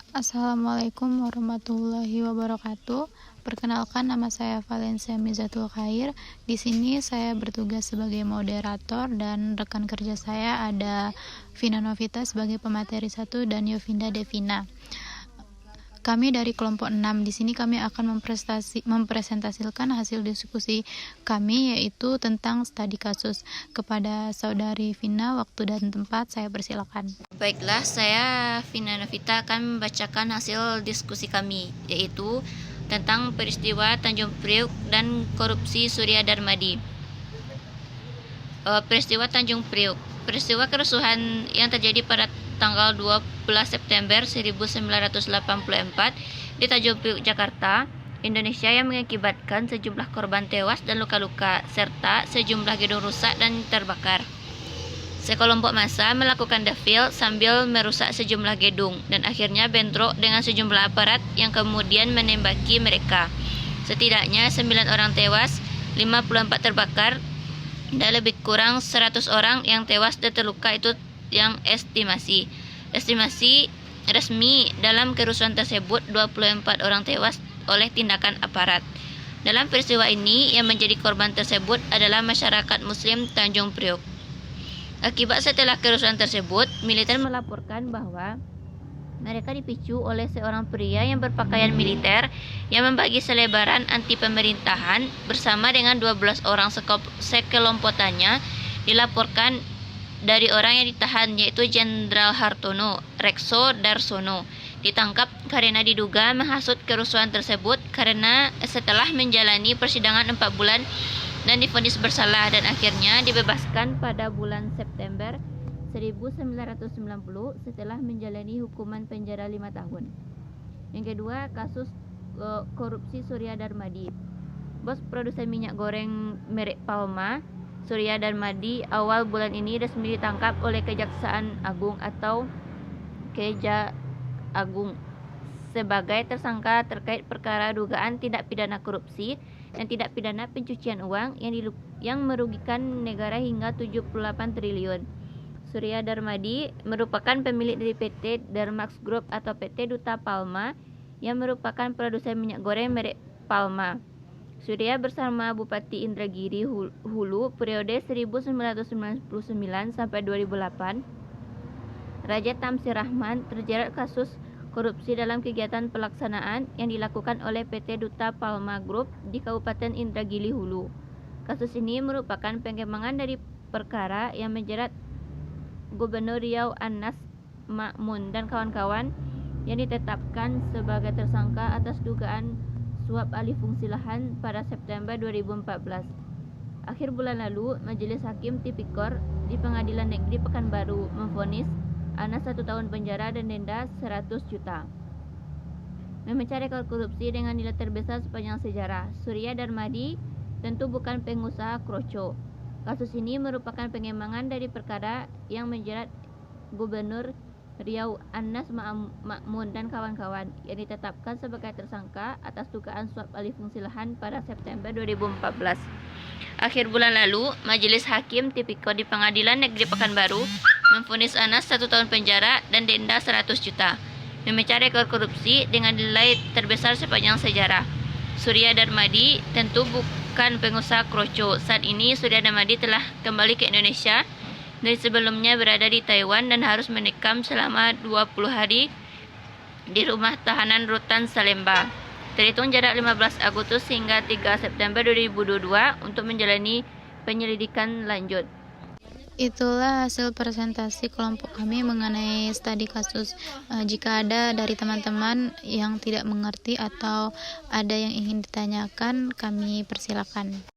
Assalamualaikum warahmatullahi wabarakatuh. Perkenalkan, nama saya Valencia Mizatul Khair. Di sini saya bertugas sebagai moderator dan rekan kerja saya ada Vina Novita sebagai pemateri 1 dan Yovinda Devina. Kami dari kelompok 6. Di sini kami akan mempresentasikan hasil diskusi kami, yaitu tentang studi kasus. Kepada saudari Vina, waktu dan tempat saya persilakan. Baiklah, saya Vina Novita akan membacakan hasil diskusi kami, yaitu tentang peristiwa Tanjung Priok dan korupsi Surya Darmadi. Peristiwa Tanjung Priok. Peristiwa kerusuhan yang terjadi pada tanggal 12 September 1984 di Tanjung Priok, Jakarta, Indonesia, yang mengakibatkan sejumlah korban tewas dan luka-luka, serta sejumlah gedung rusak dan terbakar. Sekelompok massa melakukan defil sambil merusak sejumlah gedung dan akhirnya bentrok dengan sejumlah aparat yang kemudian menembaki mereka. Setidaknya 9 orang tewas, 54 terbakar, dan lebih kurang 100 orang yang tewas dan terluka. Itu yang estimasi resmi. Dalam kerusuhan tersebut 24 orang tewas oleh tindakan aparat. Dalam peristiwa ini, yang menjadi korban tersebut adalah masyarakat Muslim Tanjung Priok. Akibat setelah kerusuhan tersebut, militer melaporkan bahwa mereka dipicu oleh seorang pria yang berpakaian militer yang membagi selebaran anti pemerintahan bersama dengan 12 orang sekelompotannya. Dilaporkan dari orang yang ditahan, yaitu Jenderal Hartono Rekso Darsono, ditangkap karena diduga menghasut kerusuhan tersebut karena setelah menjalani persidangan 4 bulan dan divonis bersalah, dan akhirnya dibebaskan pada bulan September 1990 setelah menjalani hukuman penjara 5 tahun. Yang kedua, kasus korupsi Surya Darmadi. Bos produsen minyak goreng merek Palma, Surya Darmadi, awal bulan ini resmi ditangkap oleh Kejaksaan Agung atau Keja Agung sebagai tersangka terkait perkara dugaan tindak pidana korupsi dan tindak pidana pencucian uang yang merugikan negara hingga 78 triliun. Surya Darmadi merupakan pemilik dari PT Darmax Group atau PT Duta Palma yang merupakan produsen minyak goreng merek Palma. Surya bersama Bupati Indragiri Hulu periode 1999 sampai 2008. Raja Tamsir Rahman terjerat kasus korupsi dalam kegiatan pelaksanaan yang dilakukan oleh PT Duta Palma Group di Kabupaten Indragiri Hulu. Kasus ini merupakan pengembangan dari perkara yang menjerat Gubernur Riau Anas Ma'mun dan kawan-kawan yang ditetapkan sebagai tersangka atas dugaan suap alih fungsi lahan pada September 2014. Akhir bulan lalu, Majelis Hakim Tipikor di Pengadilan Negeri Pekanbaru memvonis Anas 1 tahun penjara dan denda 100 juta. Memecah rekor korupsi dengan nilai terbesar sepanjang sejarah, Surya Darmadi tentu bukan pengusaha kroco. Kasus ini merupakan pengembangan dari perkara yang menjerat Gubernur Riau Anas Ma'mun dan kawan-kawan yang ditetapkan sebagai tersangka atas dugaan suap alih fungsi lahan pada September 2014. Akhir bulan lalu, Majelis Hakim Tipikor di Pengadilan Negeri Pekanbaru memvonis Anas 1 tahun penjara dan denda 100 juta. Memecah rekor korupsi dengan nilai terbesar sepanjang sejarah. Surya Darmadi tentu bukan pengusaha kroco. Saat ini Surya Darmadi telah kembali ke Indonesia dari sebelumnya berada di Taiwan dan harus menekam selama 20 hari di rumah tahanan rutan Salemba. Terhitung jarak 15 Agustus hingga 3 September 2022 untuk menjalani penyelidikan lanjut. Itulah hasil presentasi kelompok kami mengenai studi kasus. Jika ada dari teman-teman yang tidak mengerti atau ada yang ingin ditanyakan, kami persilakan.